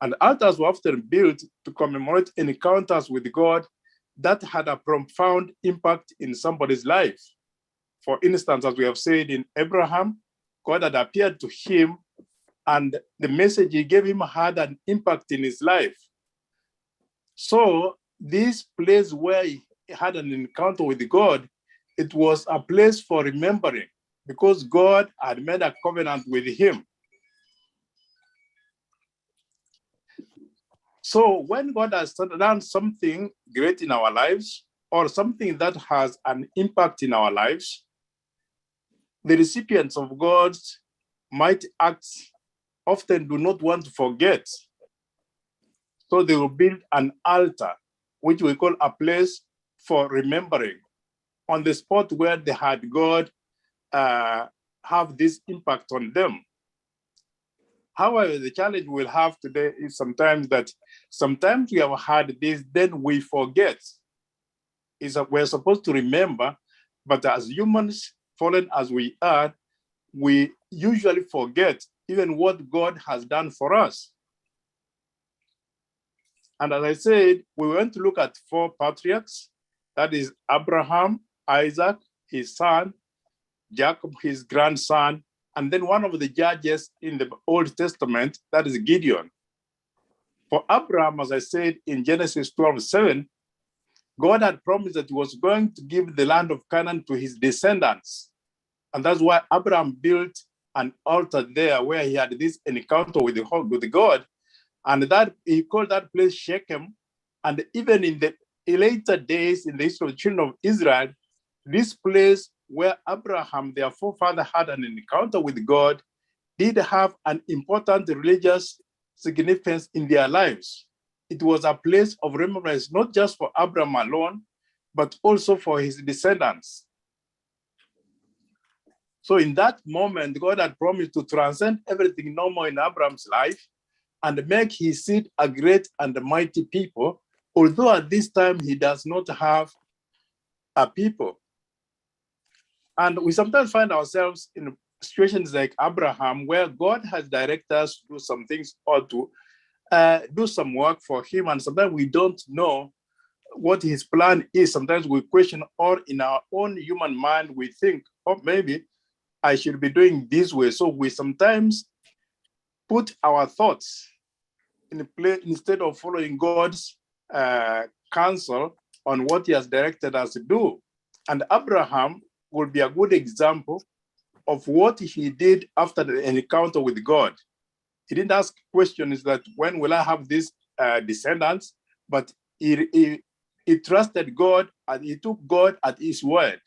And altars were often built to commemorate encounters with God that had a profound impact in somebody's life. For instance, as we have said in Abraham, God had appeared to him and the message he gave him had an impact in his life. So this place where he had an encounter with God, it was a place for remembering because God had made a covenant with him. So when God has done something great in our lives or something that has an impact in our lives, the recipients of God's mighty acts often do not want to forget. So they will build an altar, which we call a place for remembering, on the spot where they had God have this impact on them. However, the challenge we'll have today is sometimes we have had this, then we forget. Is that we're supposed to remember, but as humans, fallen as we are, we usually forget even what God has done for us. And as I said, we want to look at 4 patriarchs. That is Abraham, Isaac, his son, Jacob, his grandson, and then one of the judges in the Old Testament, that is Gideon. For Abraham, as I said in Genesis 12:7, God had promised that he was going to give the land of Canaan to his descendants. And that's why Abraham built an altar there where he had this encounter with God. And that he called that place Shechem. And even in the later days in the history of the children of Israel, this place where Abraham, their forefather, had an encounter with God, did have an important religious significance in their lives. It was a place of remembrance, not just for Abraham alone, but also for his descendants. So in that moment, God had promised to transcend everything normal in Abraham's life and make his seed a great and mighty people, although at this time he does not have a people. And we sometimes find ourselves in situations like Abraham, where God has directed us to do some things or to do some work for him. And sometimes we don't know what his plan is. Sometimes we question, or in our own human mind, we think, oh, maybe I should be doing this way. So we sometimes put our thoughts in play instead of following God's counsel on what he has directed us to do. And Abraham would be a good example of what he did after the encounter with God. He didn't ask questions that when will I have these descendants, but he trusted God and he took God at his word.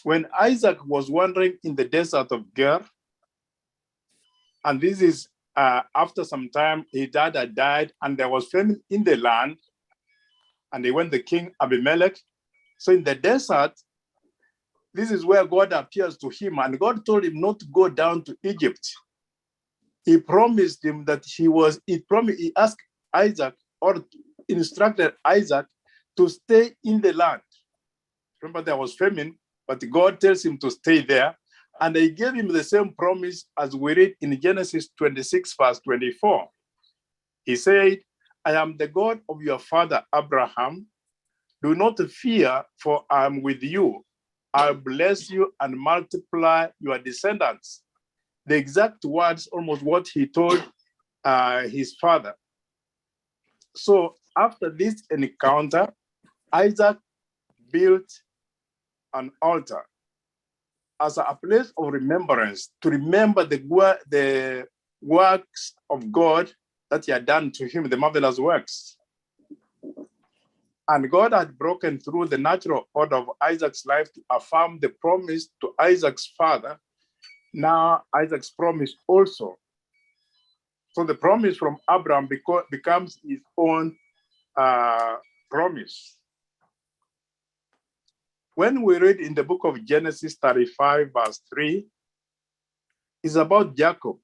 When Isaac was wandering in the desert of Ger, and this is after some time, his dad had died and there was famine in the land, and they went to King Abimelech. So in the desert, this is where God appears to him, and God told him not to go down to Egypt. He promised him that he asked Isaac, or instructed Isaac, to stay in the land. Remember, there was famine, but God tells him to stay there. And he gave him the same promise as we read in Genesis 26, verse 24. He said, I am the God of your father Abraham. Do not fear, for I am with you. I'll bless you and multiply your descendants. The exact words, almost what he told his father. So after this encounter, Isaac built an altar as a place of remembrance, to remember the works of God that he had done to him, the marvelous works. And God had broken through the natural order of Isaac's life to affirm the promise to Isaac's father. Now Isaac's promise also. So the promise from Abraham becomes his own promise. When we read in the book of Genesis 35, verse 3, it's about Jacob.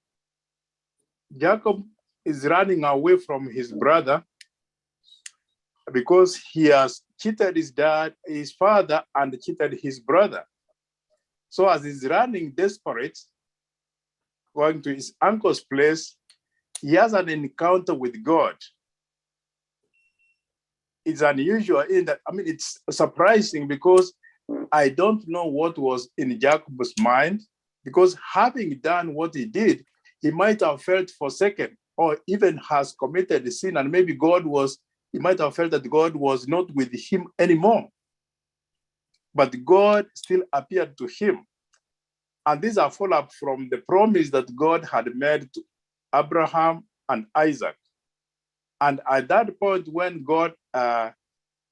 Jacob is running away from his brother because he has cheated his father, and cheated his brother. So as he's running desperate, going to his uncle's place, he has an encounter with God. It's unusual in that, I mean, it's surprising because I don't know what was in Jacob's mind, because having done what he did, he might have felt forsaken or even has committed a sin, and maybe he might have felt that God was not with him anymore. But God still appeared to him. And these are follow-up from the promise that God had made to Abraham and Isaac. And at that point, when God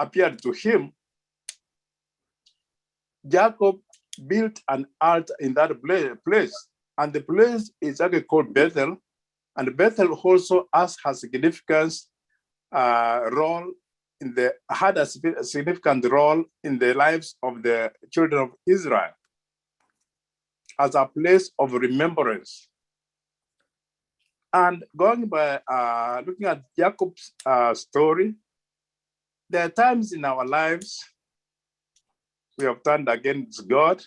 appeared to him, Jacob built an altar in that place. And the place is actually called Bethel. And Bethel also has a significance role had a significant role in the lives of the children of Israel as a place of remembrance. And going by looking at Jacob's story, there are times in our lives we have turned against God.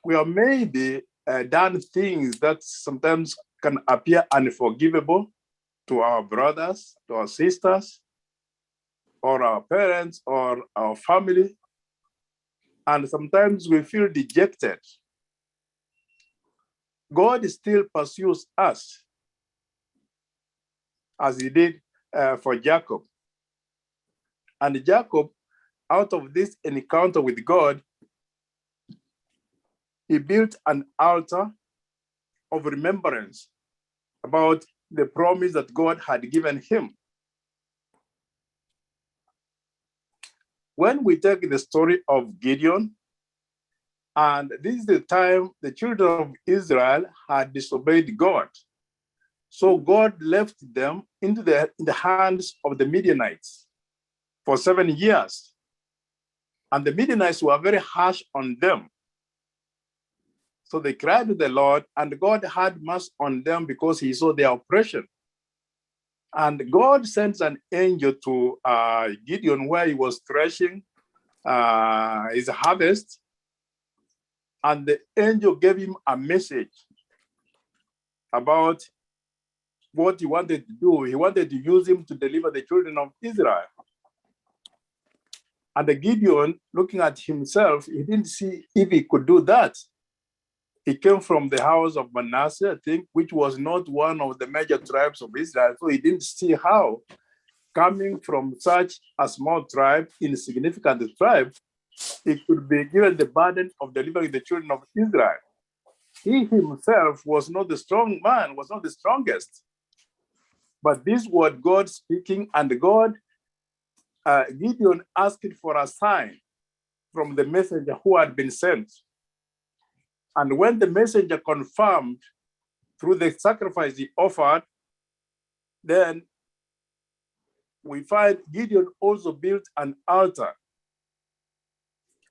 We have maybe done things that sometimes can appear unforgivable to our brothers, to our sisters, or our parents, or our family. And sometimes we feel dejected. God still pursues us as he did for Jacob. And Jacob, out of this encounter with God, he built an altar of remembrance about the promise that God had given him. When we take the story of Gideon, and this is the time the children of Israel had disobeyed God. So God left them in the hands of the Midianites for 7 years. And the Midianites were very harsh on them. So they cried to the Lord, and God had mercy on them because he saw their oppression. And God sends an angel to Gideon where he was threshing his harvest. And the angel gave him a message about what he wanted to do. He wanted to use him to deliver the children of Israel. And the Gideon, looking at himself, he didn't see if he could do that. He came from the house of Manasseh, I think, which was not one of the major tribes of Israel. So he didn't see how, coming from such a small tribe, insignificant tribe, he could be given the burden of delivering the children of Israel. He himself was not the strong man, was not the strongest. But this was God speaking, and Gideon asked for a sign from the messenger who had been sent. And when the messenger confirmed through the sacrifice he offered, then we find Gideon also built an altar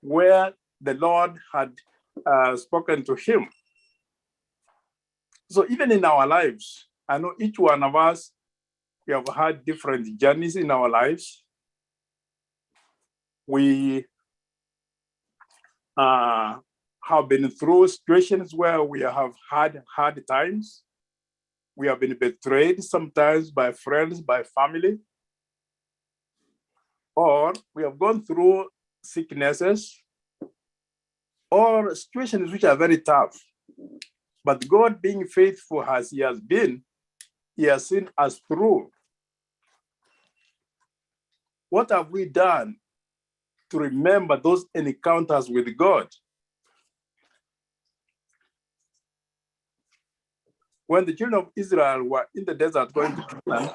where the Lord had spoken to him. So even in our lives, I know each one of us, we have had different journeys in our lives. We have been through situations where we have had hard times. We have been betrayed sometimes by friends, by family, or we have gone through sicknesses or situations which are very tough. But God, being faithful as he has been, he has seen us through. What have we done to remember those encounters with God? When the children of Israel were in the desert going to Canaan,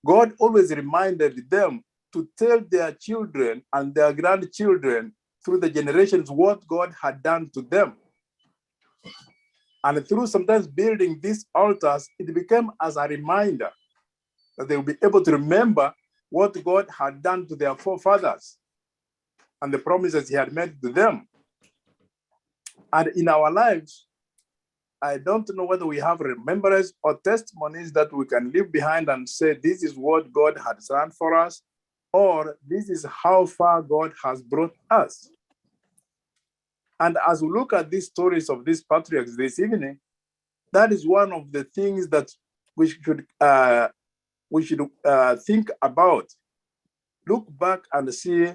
God always reminded them to tell their children and their grandchildren through the generations what God had done to them. And through sometimes building these altars, it became as a reminder that they will be able to remember what God had done to their forefathers and the promises he had made to them. And in our lives, I don't know whether we have remembrance or testimonies that we can leave behind and say, this is what God had done for us, or this is how far God has brought us. And as we look at these stories of these patriarchs this evening, that is one of the things that we should think about. Look back and see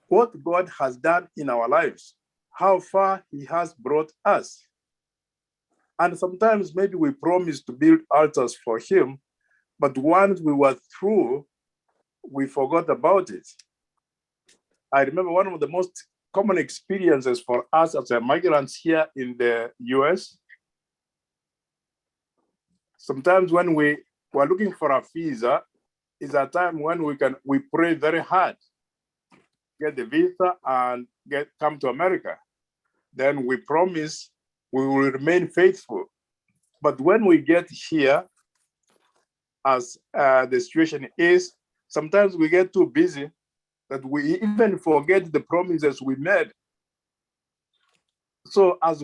what God has done in our lives, how far He has brought us. And sometimes maybe we promise to build altars for Him, but once we were through, we forgot about it. I remember one of the most common experiences for us as migrants here in the US. Sometimes when we were looking for a visa, is a time when we pray very hard, get the visa and come to America. Then we promise we will remain faithful. But when we get here, as the situation is, sometimes we get too busy that we even forget the promises we made. So as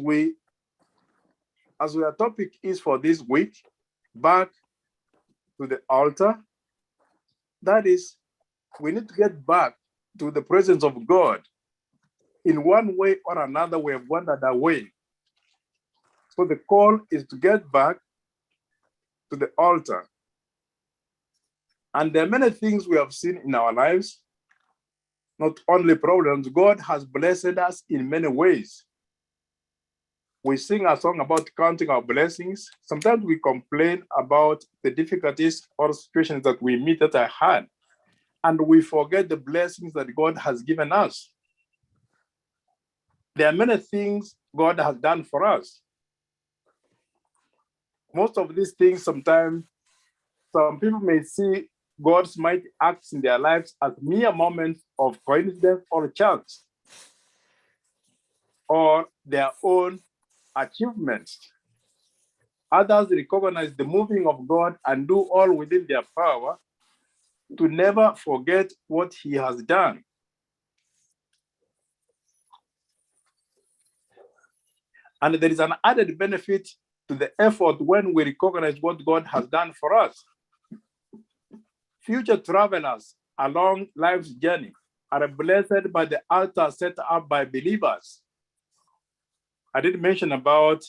our topic is for this week, back to the altar, that is, we need to get back to the presence of God. In one way or another, we have wandered away. So the call is to get back to the altar. And there are many things we have seen in our lives, not only problems. God has blessed us in many ways. We sing a song about counting our blessings. Sometimes we complain about the difficulties or situations that we meet that are hard, and we forget the blessings that God has given us. There are many things God has done for us. Most of these things, sometimes some people may see God's mighty acts in their lives as mere moments of coincidence or chance, or their own achievements. Others recognize the moving of God and do all within their power to never forget what He has done. And there is an added benefit to the effort when we recognize what God has done for us. Future travelers along life's journey are blessed by the altar set up by believers. I did mention about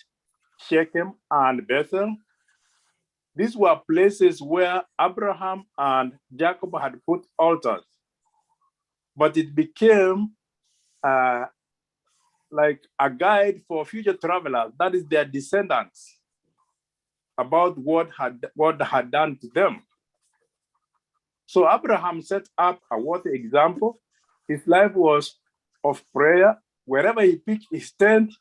Shechem and Bethel. These were places where Abraham and Jacob had put altars, but it became like a guide for future travelers, that is their descendants, about what had done to them. So Abraham set up a worthy example. His life was of prayer. Wherever he pitched his tent,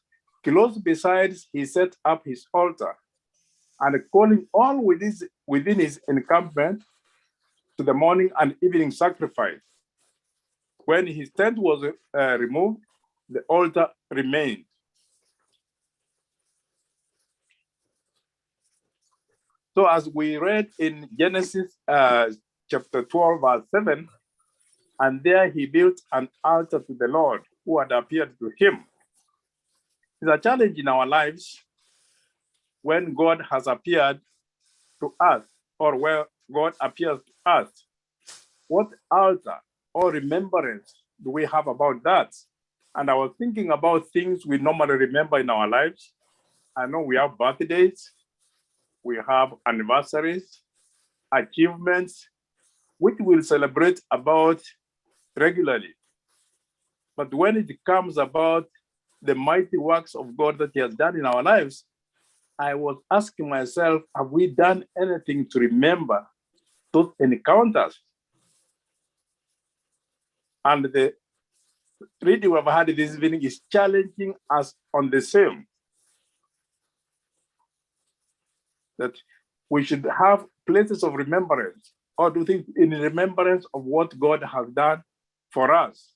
close beside, he set up his altar, and calling all within his encampment to the morning and evening sacrifice. When his tent was removed, the altar remained. So as we read in Genesis chapter 12, verse 7, and there he built an altar to the Lord who had appeared to him. It's a challenge in our lives when God has appeared to us, or where God appears to us. What altar or remembrance do we have about that? And I was thinking about things we normally remember in our lives. I know we have birthdays, we have anniversaries, achievements, which we'll celebrate about regularly. But when it comes about the mighty works of God that He has done in our lives, I was asking myself, have we done anything to remember those encounters? And the reading we've had this evening is challenging us on the same, that we should have places of remembrance, or do things in remembrance of what God has done for us.